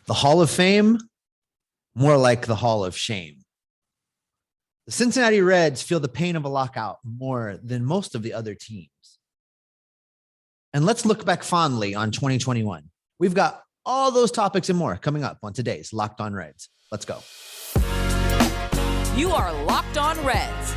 The Hall of Fame, more like the Hall of Shame. The Cincinnati Reds feel the pain of a lockout more than most of the other teams. And let's look back fondly on 2021. We've got all those topics and more coming up on today's Locked On Reds. Let's go. You are Locked On Reds,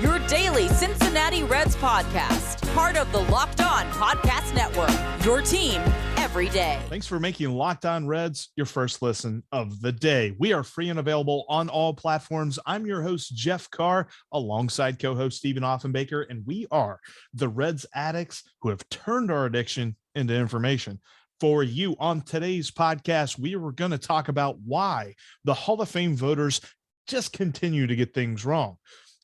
your daily Cincinnati Reds podcast, part of the Locked On Podcast Network, your team every day. Thanks for making Locked On Reds your first listen of the day. We are free and available on all platforms. I'm your host, Jeff Carr, alongside co-host Stephen Offenbaker, and we are the Reds addicts who have turned our addiction into information. For you on today's podcast, we are going to talk about why the Hall of Fame voters just continue to get things wrong,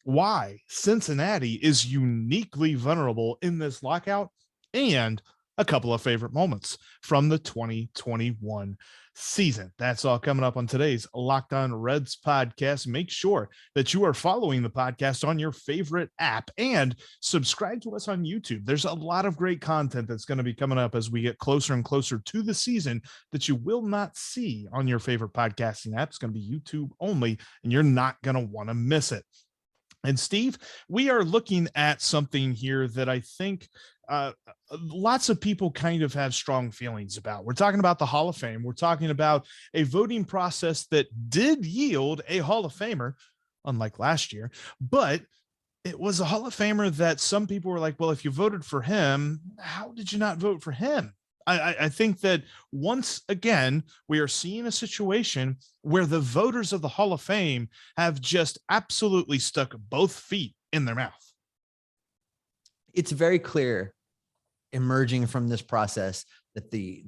why Cincinnati is uniquely vulnerable in this lockout, and a couple of favorite moments from the 2021 season. That's all coming up on today's Locked On Reds podcast. Make sure that you are following the podcast on your favorite app and subscribe to us on YouTube. There's a lot of great content that's going to be coming up as we get closer and closer to the season that you will not see on your favorite podcasting app. It's going to be YouTube only, and you're not going to want to miss it. And Steve, we are looking at something here that I think lots of people kind of have strong feelings about. We're talking about the Hall of Fame. We're talking about a voting process that did yield a Hall of Famer, unlike last year, but it was a Hall of Famer that some people were like, well, if you voted for him, how did you not vote for him? I think that once again, we are seeing a situation where the voters of the Hall of Fame have just absolutely stuck both feet in their mouth. It's very clear emerging from this process that the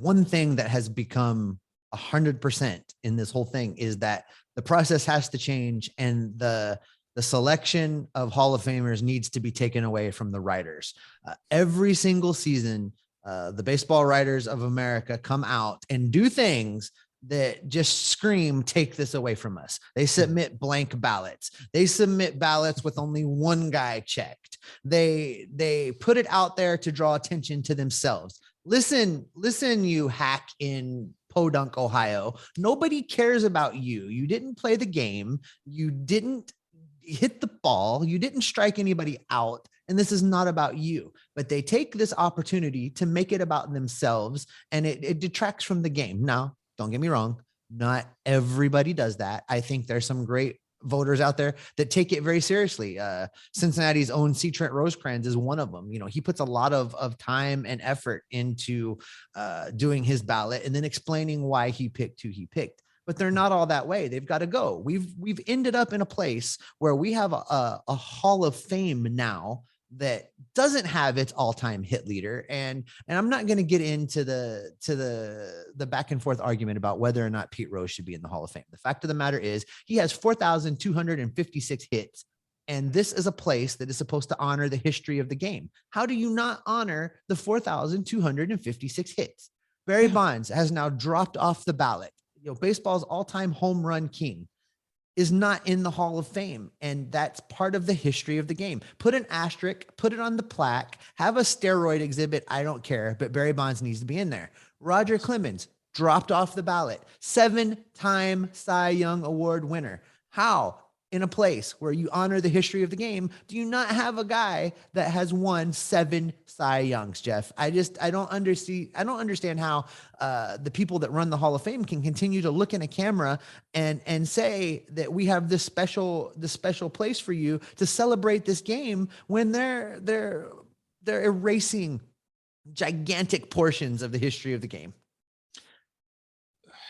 one thing that has become 100% in this whole thing is that the process has to change, and the selection of Hall of Famers needs to be taken away from the writers. Every single season, the baseball writers of America come out and do things that just scream, take this away from us. They submit blank ballots. They submit ballots with only one guy checked. They put it out there to draw attention to themselves. Listen, you hack in Podunk, Ohio. Nobody cares about you. You didn't play the game. You didn't hit the ball. You didn't strike anybody out. And this is not about you, but they take this opportunity to make it about themselves, and it detracts from the game. Now, don't get me wrong. Not everybody does that. I think there's some great voters out there that take it very seriously. Cincinnati's own C. Trent Rosecrans is one of them. You know, he puts a lot of time and effort into doing his ballot and then explaining why he picked who he picked. But they're not all that way. They've got to go. We've ended up in a place where we have a Hall of Fame now that doesn't have its all-time hit leader. And I'm not going to get into the back and forth argument about whether or not Pete Rose should be in the Hall of Fame. The fact of the matter is he has 4,256 hits. And this is a place that is supposed to honor the history of the game. How do you not honor the 4,256 hits? Barry Bonds has now dropped off the ballot. You know, baseball's all-time home run king is not in the Hall of Fame. And that's part of the history of the game. Put an asterisk, put it on the plaque, have a steroid exhibit. I don't care, but Barry Bonds needs to be in there. Roger Clemens dropped off the ballot, 7-time Cy Young Award winner. How? In a place where you honor the history of the game, do you not have a guy that has won 7 Cy Youngs, Jeff? I don't understand how the people that run the Hall of Fame can continue to look in a camera and say that we have this special place for you to celebrate this game when they're erasing gigantic portions of the history of the game.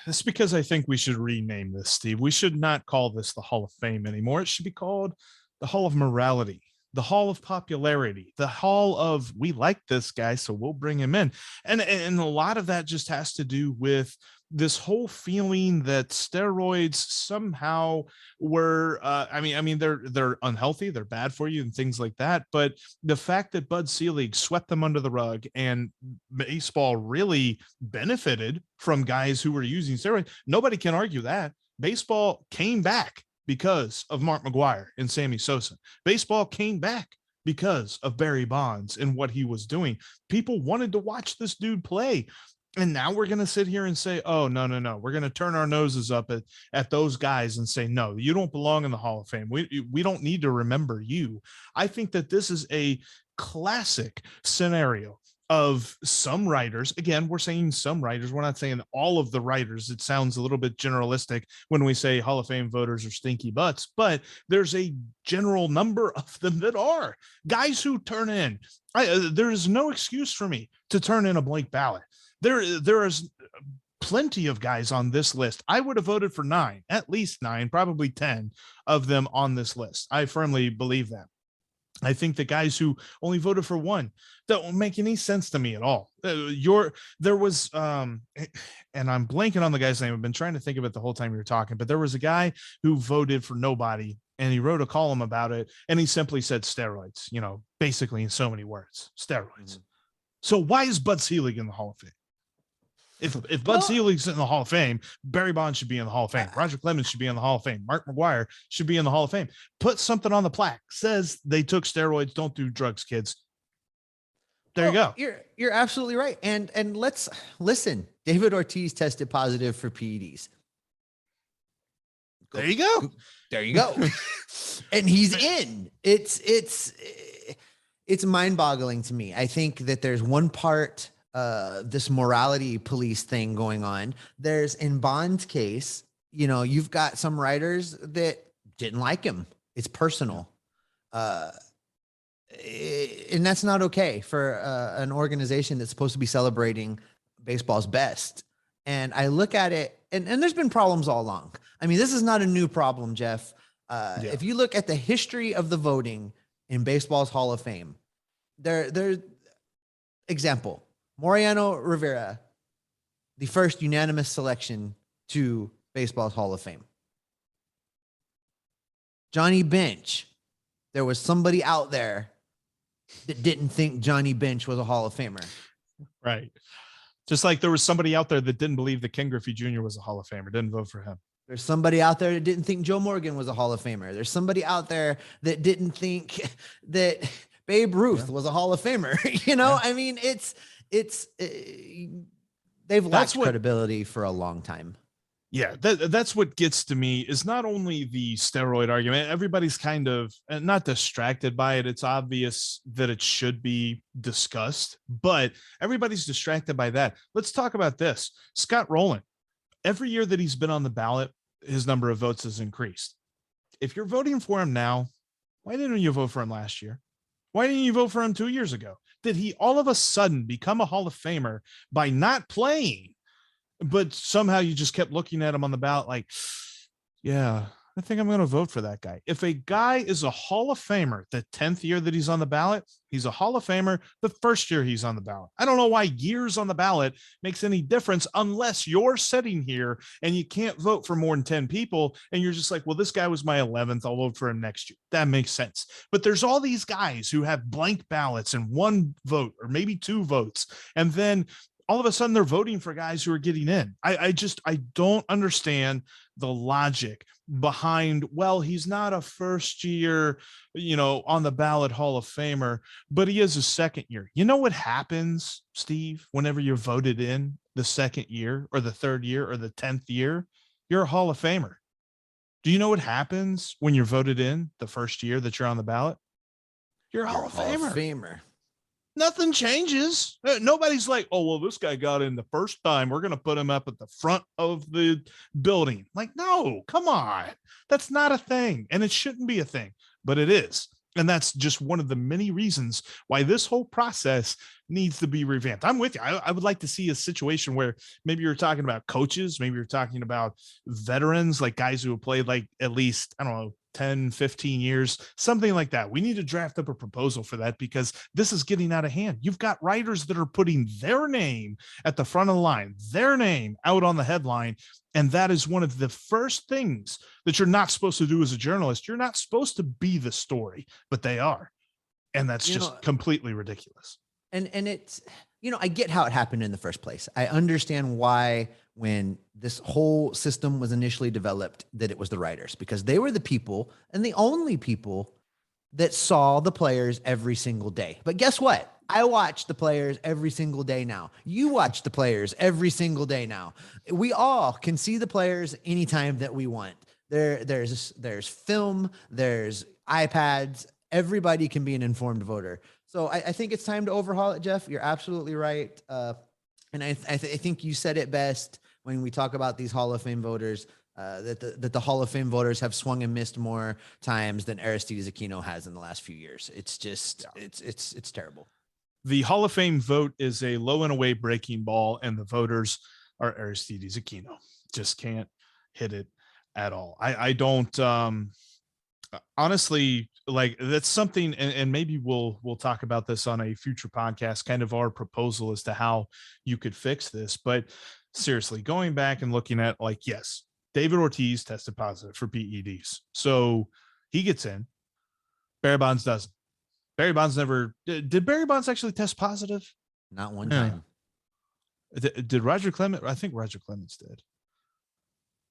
That's because I think we should rename this, Steve. We should not call this the Hall of Fame anymore. It should be called the Hall of Morality, the Hall of Popularity, the Hall of we like this guy, so we'll bring him in. And a lot of that just has to do with this whole feeling that steroids somehow were, they're unhealthy, they're bad for you and things like that. But the fact that Bud Selig swept them under the rug and baseball really benefited from guys who were using steroids, nobody can argue that. Baseball came back because of Mark McGwire and Sammy Sosa. Baseball came back because of Barry Bonds and what he was doing. People wanted to watch this dude play. And now we're going to sit here and say, oh, no. We're going to turn our noses up at those guys and say, no, you don't belong in the Hall of Fame. We don't need to remember you. I think that this is a classic scenario of some writers. Again, we're saying some writers. We're not saying all of the writers. It sounds a little bit generalistic when we say Hall of Fame voters are stinky butts, but there's a general number of them that are guys who turn in. There is no excuse for me to turn in a blank ballot. There is plenty of guys on this list. I would have voted for 9, at least 9, probably 10 of them on this list. I firmly believe that. I think the guys who only voted for 1, that won't make any sense to me at all. There was, and I'm blanking on the guy's name. I've been trying to think of it the whole time you were talking, but there was a guy who voted for nobody, and he wrote a column about it, and he simply said steroids, basically in so many words, steroids. So why is Bud Selig in the Hall of Fame? If Bud Selig's in the Hall of Fame, Barry Bonds should be in the Hall of Fame. Roger Clemens should be in the Hall of Fame. Mark McGwire should be in the Hall of Fame. Put something on the plaque. Says they took steroids. Don't do drugs, kids. There you go. You're absolutely right. And let's listen. David Ortiz tested positive for PEDs. There you go. There you go. And he's in. It's mind-boggling to me. I think that there's one part this morality police thing going on. There's in Bond's case, you've got some writers that didn't like him. It's personal. And that's not okay for an organization that's supposed to be celebrating baseball's best. And I look at it, and there's been problems all along. I mean, this is not a new problem, Jeff. If you look at the history of the voting in baseball's Hall of Fame, there's example, Mariano Rivera, the first unanimous selection to baseball's Hall of Fame. Johnny Bench, there was somebody out there that didn't think Johnny Bench was a Hall of Famer. Right. Just like there was somebody out there that didn't believe that Ken Griffey Jr. was a Hall of Famer, didn't vote for him. There's somebody out there that didn't think Joe Morgan was a Hall of Famer. There's somebody out there that didn't think that Babe Ruth was a Hall of Famer. I mean, they've lacked credibility for a long time. Yeah, that's what gets to me is not only the steroid argument. Everybody's kind of not distracted by it. It's obvious that it should be discussed, but everybody's distracted by that. Let's talk about this. Scott Rowland, every year that he's been on the ballot, his number of votes has increased. If you're voting for him now, why didn't you vote for him last year? Why didn't you vote for him 2 years ago? Did he all of a sudden become a Hall of Famer by not playing, but somehow you just kept looking at him on the ballot like, yeah, I think I'm going to vote for that guy. If a guy is a Hall of Famer the 10th year that he's on the ballot, he's a Hall of Famer the first year he's on the ballot. I don't know why years on the ballot makes any difference unless you're sitting here and you can't vote for more than 10 people. And you're just like, well, this guy was my 11th. I'll vote for him next year. That makes sense. But there's all these guys who have blank ballots and 1 vote or maybe 2 votes. And then all of a sudden they're voting for guys who are getting in. I don't understand the logic behind, well, he's not a first year, on the ballot Hall of Famer, but he is a second year. You know what happens, Steve, whenever you're voted in the second year or the third year or the 10th year, you're a Hall of Famer. Do you know what happens when you're voted in the first year that you're on the ballot? You're a Hall of Famer. Nothing changes. Nobody's like, oh, well, this guy got in the first time. We're going to put him up at the front of the building. Like, no, come on. That's not a thing. And it shouldn't be a thing, but it is. And that's just one of the many reasons why this whole process needs to be revamped. I'm with you. I would like to see a situation where maybe you're talking about coaches. Maybe you're talking about veterans, like guys who have played like at least, I don't know, 10, 15 years, something like that. We need to draft up a proposal for that because this is getting out of hand. You've got writers that are putting their name at the front of the line, their name out on the headline. And that is one of the first things that you're not supposed to do as a journalist. You're not supposed to be the story, but they are. And that's just completely ridiculous. And it's, I get how it happened in the first place. I understand why when this whole system was initially developed that it was the writers, because they were the people and the only people that saw the players every single day. But guess what? I watch the players every single day now. You watch the players every single day now. We all can see the players anytime that we want. There's film, there's iPads. Everybody can be an informed voter. So I think it's time to overhaul it, Jeff. You're absolutely right. And I think you said it best when we talk about these Hall of Fame voters, that the Hall of Fame voters have swung and missed more times than Aristides Aquino has in the last few years. It's just, it's terrible. The Hall of Fame vote is a low and away breaking ball, and the voters are Aristides Aquino. Just can't hit it at all. I don't, honestly, like, that's something, and maybe we'll talk about this on a future podcast, kind of our proposal as to how you could fix this. But seriously, going back and looking at, like, yes, David Ortiz tested positive for PEDs, so he gets in. Barry Bonds doesn't. Barry Bonds never did. Barry Bonds actually test positive? Not one time. Did Roger Clemens? I think Roger Clemens did.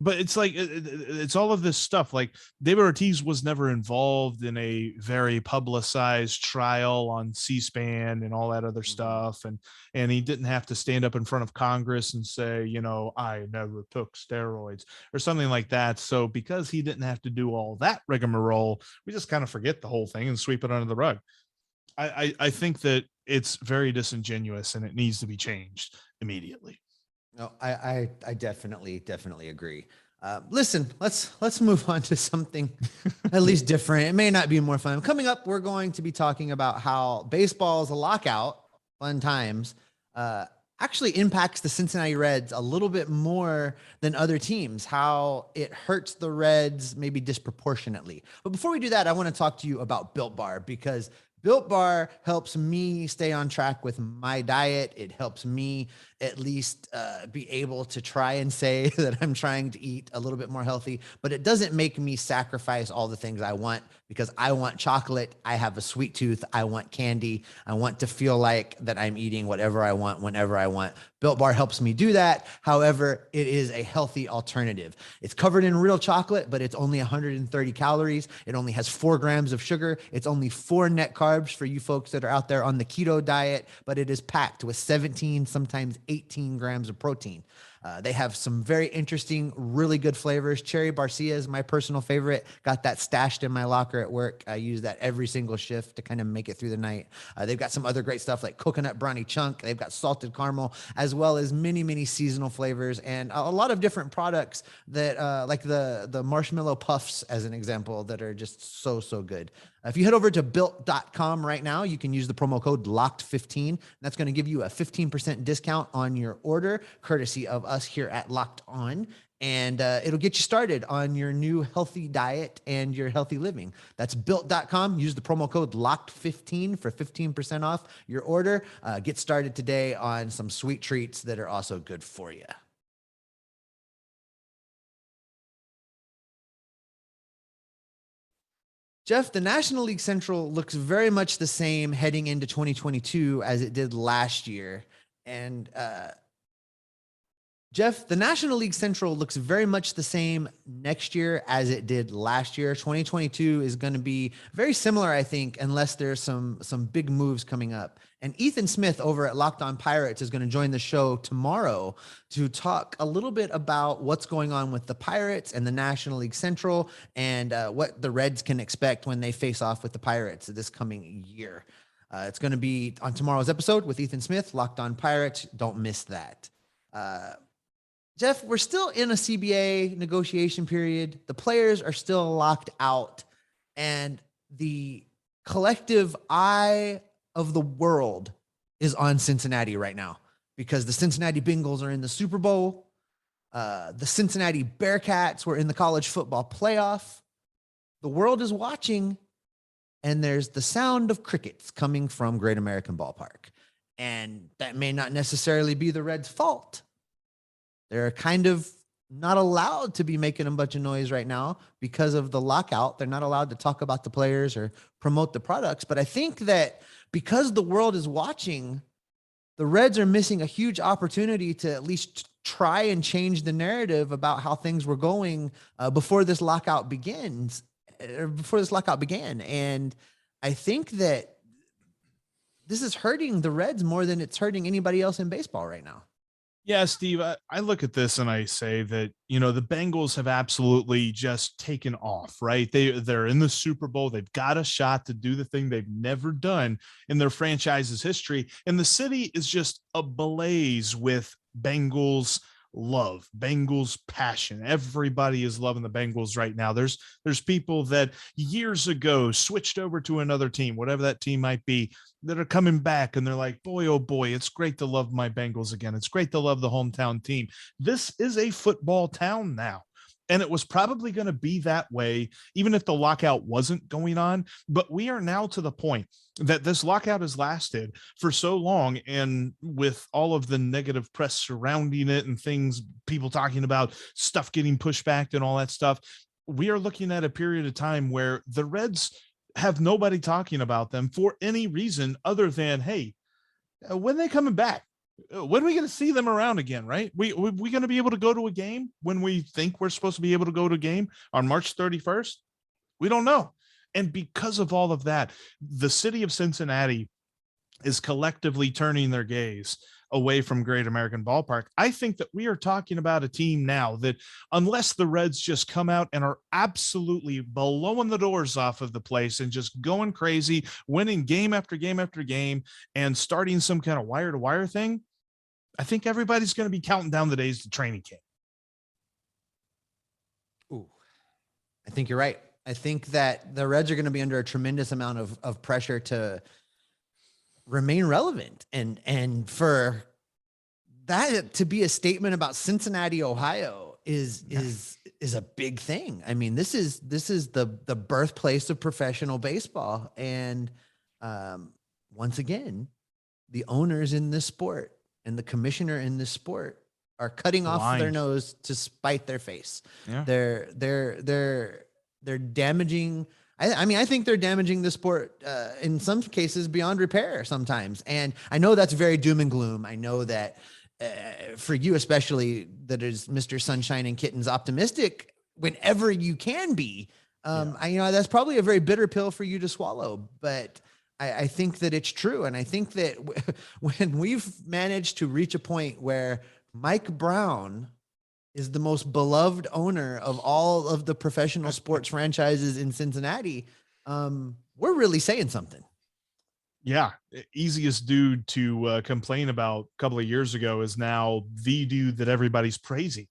But it's like, it's all of this stuff. Like, David Ortiz was never involved in a very publicized trial on C-SPAN and all that other stuff. And he didn't have to stand up in front of Congress and say, you know, I never took steroids or something like that. So because he didn't have to do all that rigmarole, we just kind of forget the whole thing and sweep it under the rug. I think that it's very disingenuous and it needs to be changed immediately. No, I definitely agree. Listen, let's move on to something at least different. It may not be more fun. Coming up, we're going to be talking about how baseball's lockout, fun times, actually impacts the Cincinnati Reds a little bit more than other teams, how it hurts the Reds maybe disproportionately. But before we do that, I want to talk to you about Built Bar, because Built Bar helps me stay on track with my diet. It helps me at least be able to try and say that I'm trying to eat a little bit more healthy, but it doesn't make me sacrifice all the things I want, because I want chocolate. I have a sweet tooth. I want candy. I want to feel like that I'm eating whatever I want, whenever I want. Built Bar helps me do that. However, it is a healthy alternative. It's covered in real chocolate, but it's only 130 calories. It only has 4 grams of sugar. It's only 4 net carbs for you folks that are out there on the keto diet, but it is packed with 17, sometimes 18 grams of protein. They have some very interesting, really good flavors. Cherry Barcia is my personal favorite. Got that stashed in my locker at work. I use that every single shift to kind of make it through the night. They've got some other great stuff like coconut brownie chunk. They've got salted caramel, as well as many seasonal flavors, and a lot of different products that like the marshmallow puffs, as an example, that are just so good. If you head over to built.com right now, you can use the promo code LOCKED15. That's going to give you a 15% discount on your order, courtesy of us here at Locked On. And it'll get you started on your new healthy diet and your healthy living. That's built.com. Use the promo code LOCKED15 for 15% off your order. Get started today on some sweet treats that are also good for you. Jeff, the National League Central looks very much the same heading into 2022 as it did last year. And Jeff, the National League Central looks very much the same next year as it did last year. 2022 is going to be very similar, I think, unless there's some big moves coming up. And Ethan Smith over at Locked On Pirates is going to join the show tomorrow to talk a little bit about what's going on with the Pirates and the National League Central, and what the Reds can expect when they face off with the Pirates this coming year. It's going to be on tomorrow's episode with Ethan Smith, Locked On Pirates. Don't miss that. Jeff, we're still in a CBA negotiation period. The players are still locked out, and the collective eye of the world is on Cincinnati right now, because the Cincinnati Bengals are in the Super Bowl. The Cincinnati Bearcats were in the college football playoff. The world is watching, and there's the sound of crickets coming from Great American Ballpark. And that may not necessarily be the Reds' fault. They're kind of not allowed to be making a bunch of noise right now because of the lockout. They're not allowed to talk about the players or promote the products. But I think that because the world is watching, the Reds are missing a huge opportunity to at least try and change the narrative about how things were going before this lockout began. And I think that this is hurting the Reds more than it's hurting anybody else in baseball right now. Yeah, Steve, I look at this and I say that, the Bengals have absolutely just taken off, right? They're in the Super Bowl. They've got a shot to do the thing they've never done in their franchise's history. And the city is just ablaze with Bengals love, Bengals passion. Everybody is loving the Bengals right now. There's people that years ago switched over to another team, whatever that team might be, that are coming back and they're like, boy, oh boy, it's great to love my Bengals again. It's great to love the hometown team. This is a football town now. And it was probably going to be that way, even if the lockout wasn't going on. But we are now to the point that this lockout has lasted for so long. And with all of the negative press surrounding it and things, people talking about stuff getting pushed back and all that stuff, we are looking at a period of time where the Reds have nobody talking about them for any reason other than, hey, when they coming back? When are we going to see them around again, right? We going to be able to go to a game when we think we're supposed to be able to go to a game on March 31st? We don't know. And because of all of that, the city of Cincinnati is collectively turning their gaze away from Great American Ballpark. I think that we are talking about a team now that, unless the Reds just come out and are absolutely blowing the doors off of the place and just going crazy, winning game after game after game and starting some kind of wire to wire thing, I think everybody's going to be counting down the days to training camp. Ooh, I think you're right. I think that the Reds are going to be under a tremendous amount of pressure to remain relevant, and for that to be a statement about Cincinnati, Ohio is a big thing. I mean, this is the birthplace of professional baseball. And once again, the owners in this sport and the commissioner in this sport are cutting off their nose to spite their face. Yeah. They're damaging. I mean, I think they're damaging the sport in some cases beyond repair sometimes. And I know that's very doom and gloom. I know that for you, especially, that is Mr. Sunshine and Kittens optimistic whenever you can be. That's probably a very bitter pill for you to swallow, but I think that it's true. And I think that when we've managed to reach a point where Mike Brown is the most beloved owner of all of the professional sports franchises in Cincinnati, we're really saying something. Yeah. Easiest dude to complain about a couple of years ago is now the dude that everybody's praising.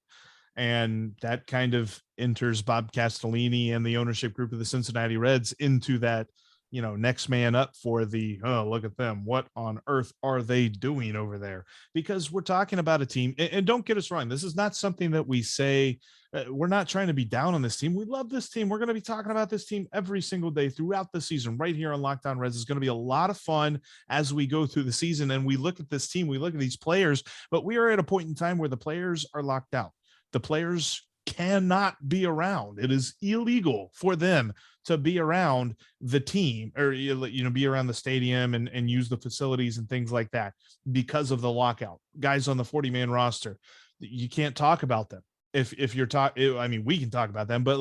And that kind of enters Bob Castellini and the ownership group of the Cincinnati Reds into that, next man up for the, oh, look at them. What on earth are they doing over there? Because we're talking about a team, and don't get us wrong, this is not something that we say, we're not trying to be down on this team. We love this team. We're going to be talking about this team every single day throughout the season right here on Locked On Reds. It's going to be a lot of fun as we go through the season and we look at this team, we look at these players, but we are at a point in time where the players are locked out. The players cannot be around. It is illegal for them to be around the team or, be around the stadium and use the facilities and things like that because of the lockout. Guys on the 40-man roster, you can't talk about them. If you're talking, I mean, we can talk about them, but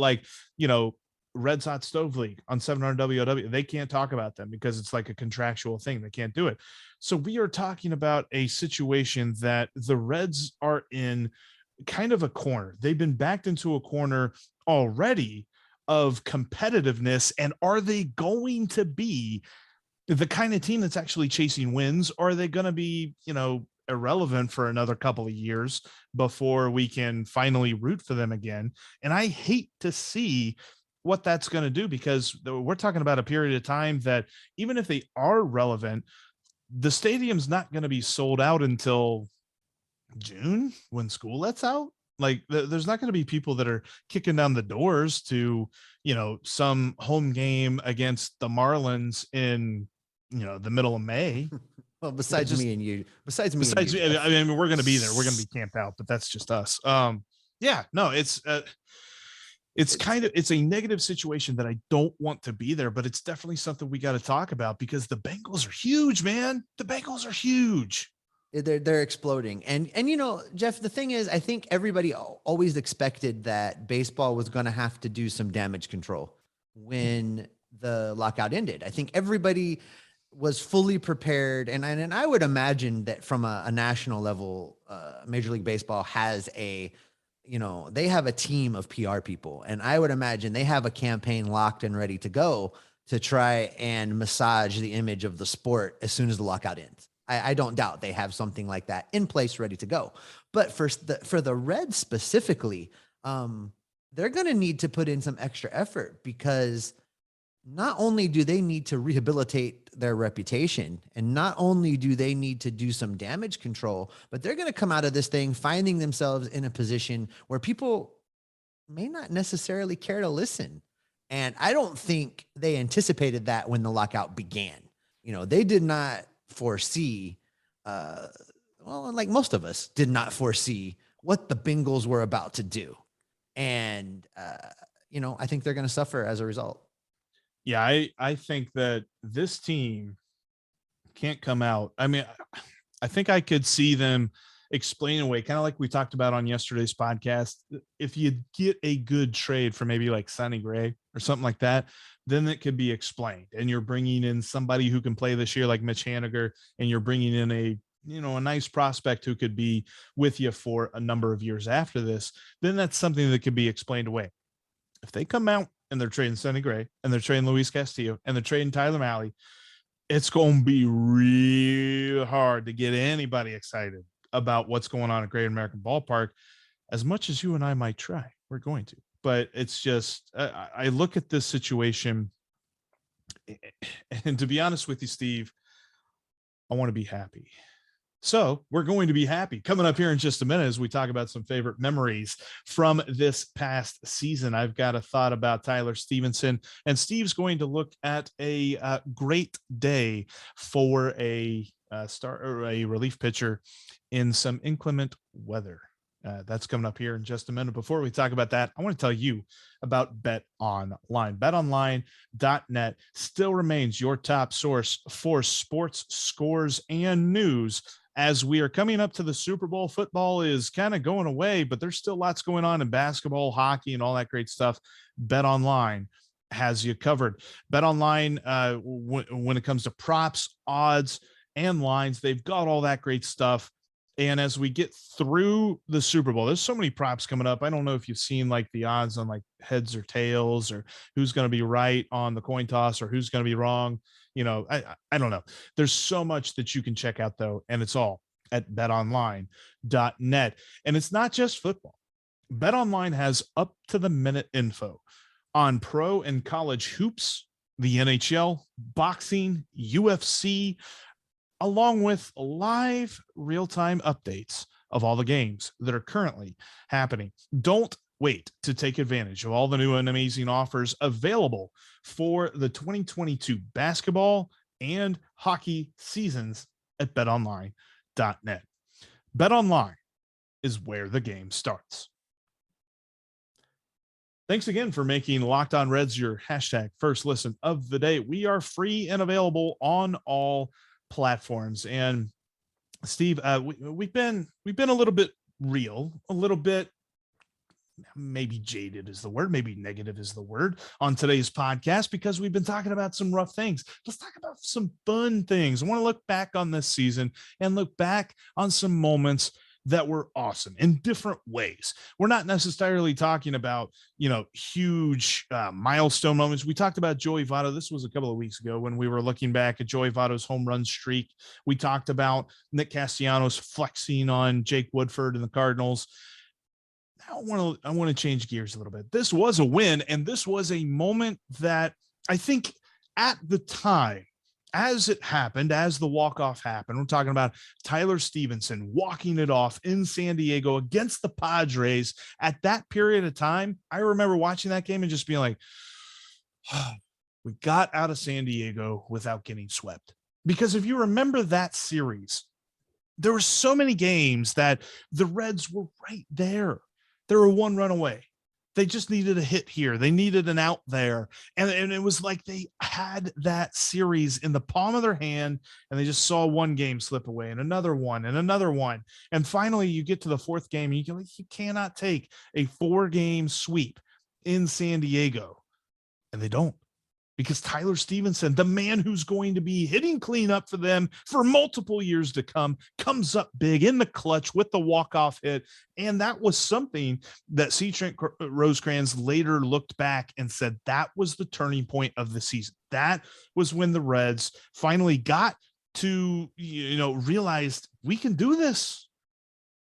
Red Hot Stove League on 700 WOW, they can't talk about them because it's like a contractual thing. They can't do it. So we are talking about a situation that the Reds are in kind of a corner. They've been backed into a corner already of competitiveness. And are they going to be the kind of team that's actually chasing wins? Or are they going to be, irrelevant for another couple of years before we can finally root for them again? And I hate to see what that's going to do, because we're talking about a period of time that even if they are relevant, the stadium's not going to be sold out until June when school lets out. Like there's not going to be people that are kicking down the doors to, some home game against the Marlins in, the middle of May. Well, besides me and you, I mean, we're going to be there. We're going to be camped out, but that's just us. It's a negative situation that I don't want to be there, but it's definitely something we got to talk about because the Bengals are huge, man. The Bengals are huge. They're exploding. And Jeff, the thing is, I think everybody always expected that baseball was going to have to do some damage control when the lockout ended. I think everybody was fully prepared. And I would imagine that from a national level, Major League Baseball has they have a team of PR people. And I would imagine they have a campaign locked and ready to go to try and massage the image of the sport as soon as the lockout ends. I don't doubt they have something like that in place, ready to go. But for the Reds specifically, they're going to need to put in some extra effort, because not only do they need to rehabilitate their reputation, and not only do they need to do some damage control, but they're going to come out of this thing finding themselves in a position where people may not necessarily care to listen. And I don't think they anticipated that when the lockout began. They did not foresee, like most of us did not foresee what the Bengals were about to do. And, I think they're going to suffer as a result. Yeah, I think that this team can't come out. I mean, I think I could see them explain away, kind of like we talked about on yesterday's podcast. If you get a good trade for maybe like Sonny Gray or something like that, then it could be explained. And you're bringing in somebody who can play this year, like Mitch Haniger, and you're bringing in a nice prospect who could be with you for a number of years after this, then that's something that could be explained away. If they come out and they're trading Sonny Gray and they're trading Luis Castillo and they're trading Tyler Mahle, it's going to be real hard to get anybody excited about what's going on at Great American Ballpark. As much as you and I might try, we're going to. But it's just, I look at this situation, and to be honest with you, Steve, I want to be happy. So we're going to be happy coming up here in just a minute as we talk about some favorite memories from this past season. I've got a thought about Tyler Stephenson, and Steve's going to look at a great day for a relief pitcher in some inclement weather. That's coming up here in just a minute. Before we talk about that, I want to tell you about Bet Online. BetOnline.net still remains your top source for sports scores and news. As we are coming up to the Super Bowl, football is kind of going away, but there's still lots going on in basketball, hockey, and all that great stuff. Bet Online has you covered. Bet Online, when it comes to props, odds, and lines, they've got all that great stuff. And as we get through the Super Bowl, there's so many props coming up. I don't know if you've seen like the odds on like heads or tails, or who's going to be right on the coin toss, or who's going to be wrong. I don't know. There's so much that you can check out though. And it's all at betonline.net. And it's not just football. BetOnline has up to the minute info on pro and college hoops, the NHL, boxing, UFC, along with live real-time updates of all the games that are currently happening. Don't wait to take advantage of all the new and amazing offers available for the 2022 basketball and hockey seasons at betonline.net. BetOnline is where the game starts. Thanks again for making Locked On Reds your hashtag first listen of the day. We are free and available on all platforms. And Steve, we've been a little bit real, a little bit maybe jaded is the word, maybe negative is the word on today's podcast, because we've been talking about some rough things. Let's talk about some fun things. I want to look back on this season and look back on some moments that were awesome in different ways. We're not necessarily talking about, huge milestone moments. We talked about Joey Votto. This was a couple of weeks ago when we were looking back at Joey Votto's home run streak. We talked about Nick Castellanos flexing on Jake Woodford and the Cardinals. Now I want to change gears a little bit. This was a win, and this was a moment that I think at the time, as it happened, as the walk-off happened, we're talking about Tyler Stephenson walking it off in San Diego against the Padres. At that period of time, I remember watching that game and just being like, oh, we got out of San Diego without getting swept. Because if you remember that series, there were so many games that the Reds were right there. They were one run away. They just needed a hit here. They needed an out there. And it was like they had that series in the palm of their hand, and they just saw one game slip away and another one and another one. And finally you get to the fourth game and you cannot take a 4-game sweep in San Diego. And they don't, because Tyler Stephenson, the man who's going to be hitting cleanup for them for multiple years to come, comes up big in the clutch with the walk-off hit. And that was something that C. Trent Rosecrans later looked back and said that was the turning point of the season. That was when the Reds finally got to, realized we can do this.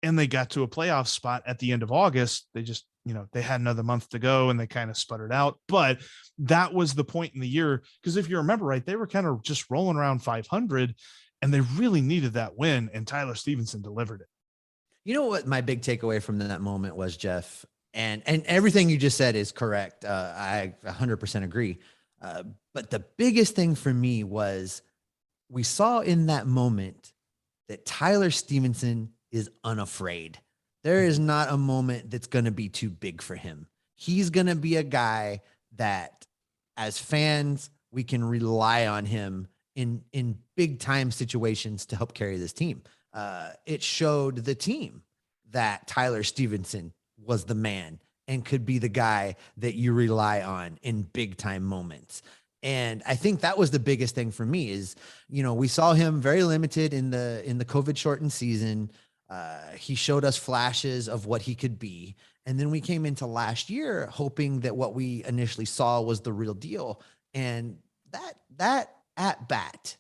And they got to a playoff spot at the end of August. They just, they had another month to go and they kind of sputtered out. But that was the point in the year. Because if you remember right, they were kind of just rolling around 500 and they really needed that win. And Tyler Stephenson delivered it. You know what my big takeaway from that moment was, Jeff? And everything you just said is correct. I 100% agree. But the biggest thing for me was we saw in that moment that Tyler Stephenson is unafraid. There is not a moment that's going to be too big for him. He's going to be a guy that as fans, we can rely on him in big time situations to help carry this team. It showed the team that Tyler Stephenson was the man and could be the guy that you rely on in big time moments. And I think that was the biggest thing for me is, we saw him very limited in the COVID shortened season. He showed us flashes of what he could be. And then we came into last year hoping that what we initially saw was the real deal. And that at bat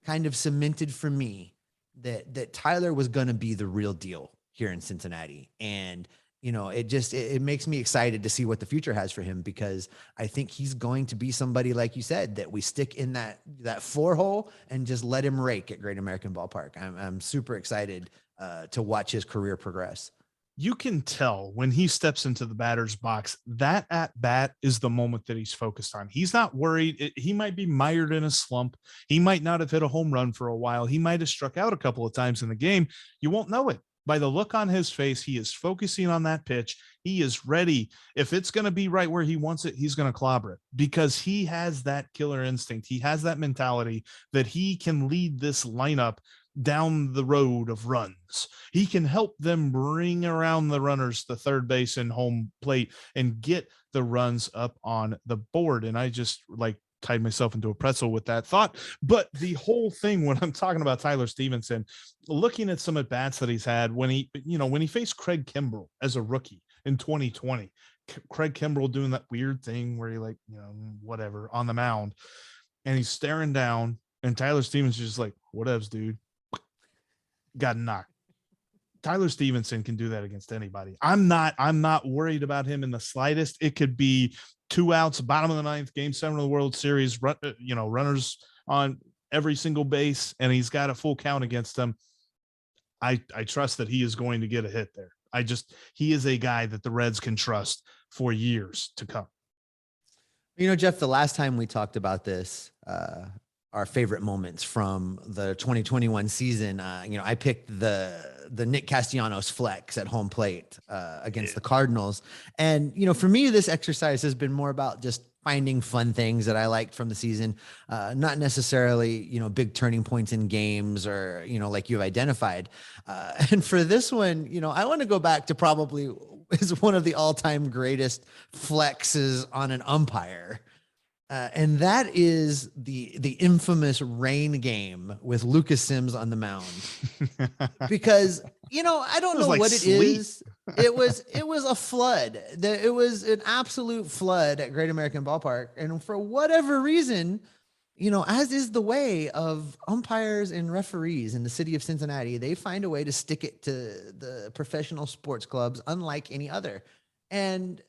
kind of cemented for me that Tyler was going to be the real deal here in Cincinnati. And, it makes me excited to see what the future has for him, because I think he's going to be somebody, like you said, that we stick in that 4-hole and just let him rake at Great American Ballpark. I'm super excited to watch his career progress. You can tell when he steps into the batter's box, that at bat is the moment that he's focused on. He's not worried. He might be mired in a slump. He might not have hit a home run for a while. He might have struck out a couple of times in the game. You won't know it. By the look on his face, he is focusing on that pitch. He is ready. If it's going to be right where he wants it, he's going to clobber it, because he has that killer instinct. He has that mentality that he can lead this lineup down the road of runs. He can help them bring around the runners to third base and home plate and get the runs up on the board. And I just tied myself into a pretzel with that thought. But the whole thing, when I'm talking about Tyler Stephenson, looking at some at bats that he's had when he faced Craig Kimbrell as a rookie in 2020, Craig Kimbrell doing that weird thing where he whatever on the mound, and he's staring down, and Tyler Stephenson's just like, whatevs, dude. Got knocked. Tyler Stephenson can do that against anybody. I'm not worried about him in the slightest. It could be 2 outs, bottom of the ninth, game 7 of the World Series, runners on every single base, and he's got a full count against him. I trust that he is going to get a hit there. He is a guy that the Reds can trust for years to come. Jeff, the last time we talked about this, our favorite moments from the 2021 season, I picked the Nick Castellanos flex at home plate against the Cardinals. And, for me, this exercise has been more about just finding fun things that I liked from the season, not necessarily, big turning points in games or, like you've identified. And for this one, I want to go back to probably is one of the all-time greatest flexes on an umpire. And that is the infamous rain game with Lucas Sims on the mound, because, I don't know what it is. It was a flood. It was an absolute flood at Great American Ballpark. And for whatever reason, as is the way of umpires and referees in the city of Cincinnati, they find a way to stick it to the professional sports clubs unlike any other. And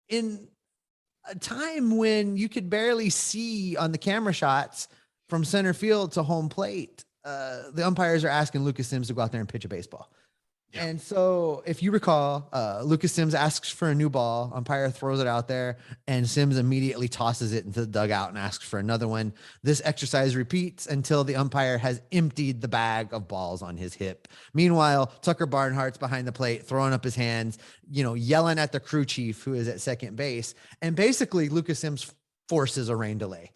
in a time when you could barely see on the camera shots from center field to home plate, the umpires are asking Lucas Sims to go out there and pitch a baseball. Yeah. And so if you recall, Lucas Sims asks for a new ball, umpire throws it out there, and Sims immediately tosses it into the dugout and asks for another one. This exercise repeats until the umpire has emptied the bag of balls on his hip. Meanwhile, Tucker Barnhart's behind the plate, throwing up his hands, yelling at the crew chief who is at second base. And basically Lucas Sims forces a rain delay.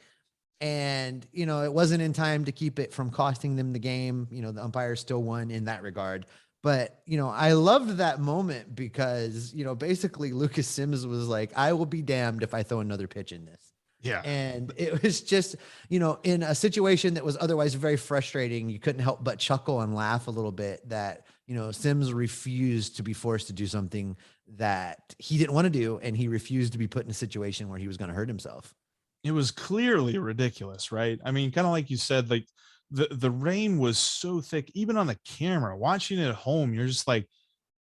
And, it wasn't in time to keep it from costing them the game. The umpires still won in that regard. But, I loved that moment because, basically Lucas Sims was like, I will be damned if I throw another pitch in this. Yeah. And it was just, in a situation that was otherwise very frustrating, you couldn't help but chuckle and laugh a little bit that, Sims refused to be forced to do something that he didn't want to do. And he refused to be put in a situation where he was going to hurt himself. It was clearly ridiculous, right? I mean, kind of like you said, like the rain was so thick, even on the camera, watching it at home, you're just like,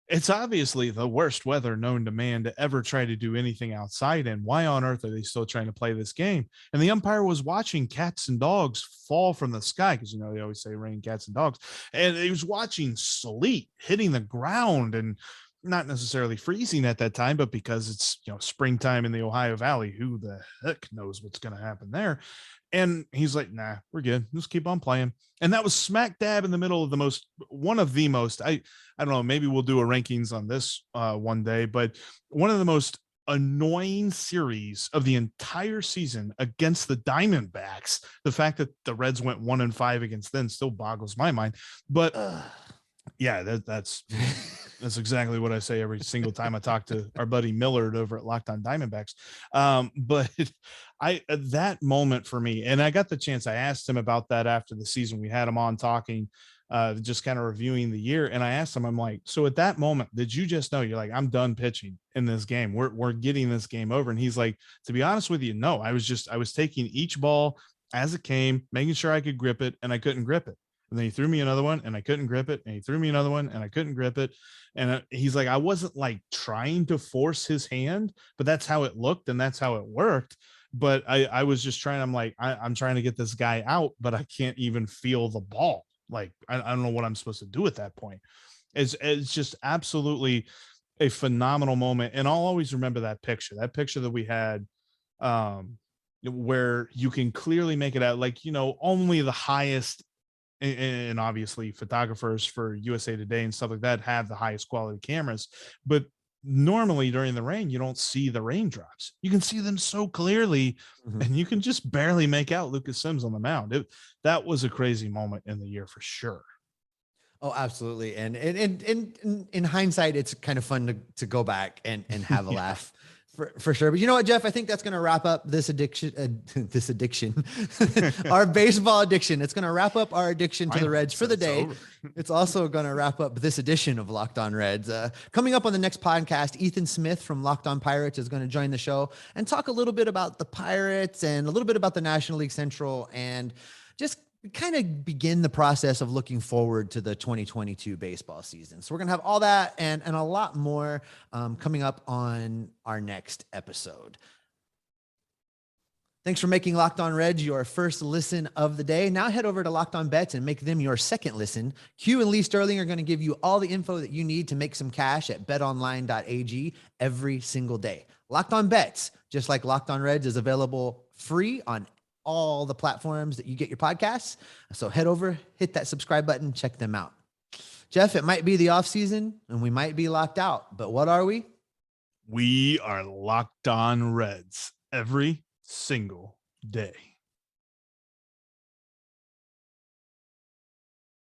it's obviously the worst weather known to man to ever try to do anything outside. And why on earth are they still trying to play this game? And the umpire was watching cats and dogs fall from the sky, because they always say rain, cats, and dogs. And he was watching sleet hitting the ground, and not necessarily freezing at that time, but because it's springtime in the Ohio Valley, who the heck knows what's going to happen there. And he's like, nah, we're good. Just keep on playing. And that was smack dab in the middle of one of the most, I don't know, maybe we'll do a rankings on this one day, but one of the most annoying series of the entire season against the Diamondbacks. The fact that the Reds went 1-5 against them still boggles my mind. But yeah, that's exactly what I say every single time I talk to our buddy Millard over at Locked On Diamondbacks. But that moment for me, and I got the chance, I asked him about that after the season. We had him on talking, just kind of reviewing the year. And I asked him, I'm like, so at that moment, did you just know, you're like, I'm done pitching in this game. We're getting this game over. And he's like, to be honest with you, no, I was taking each ball as it came, making sure I could grip it, and I couldn't grip it. And then he threw me another one and I couldn't grip it. And he threw me another one and I couldn't grip it. And he's like, I wasn't like trying to force his hand, but that's how it looked and that's how it worked. But I was just trying, I'm like, I'm trying to get this guy out, but I can't even feel the ball. Like, I don't know what I'm supposed to do at that point. It's just absolutely a phenomenal moment. And I'll always remember that picture that we had, where you can clearly make it out, like, only the highest, and obviously photographers for USA Today and stuff like that have the highest quality cameras, but normally during the rain, you don't see the raindrops. You can see them so clearly, and you can just barely make out Lucas Sims on the mound. That was a crazy moment in the year for sure. Oh, absolutely. And in hindsight, it's kind of fun to go back and have a laugh. For sure. But you know what, Jeff, I think that's going to wrap up this addiction, our baseball addiction. It's going to wrap up our addiction to the Reds for the day. It's also going to wrap up this edition of Locked On Reds. Coming up on the next podcast, Ethan Smith from Locked On Pirates is going to join the show and talk a little bit about the Pirates and a little bit about the National League Central and just kind of begin the process of looking forward to the 2022 baseball season. So we're going to have all that and a lot more coming up on our next episode. Thanks for making Locked On Reds your first listen of the day. Now head over to Locked On Bets and make them your second listen. Q and Lee Sterling are going to give you all the info that you need to make some cash at betonline.ag every single day. Locked On Bets, just like Locked On Reds, is available free on all the platforms that you get your podcasts. So head over, hit that subscribe button, check them out. Jeff, it might be the off season and we might be locked out, but what are we? We are Locked On Reds every single day.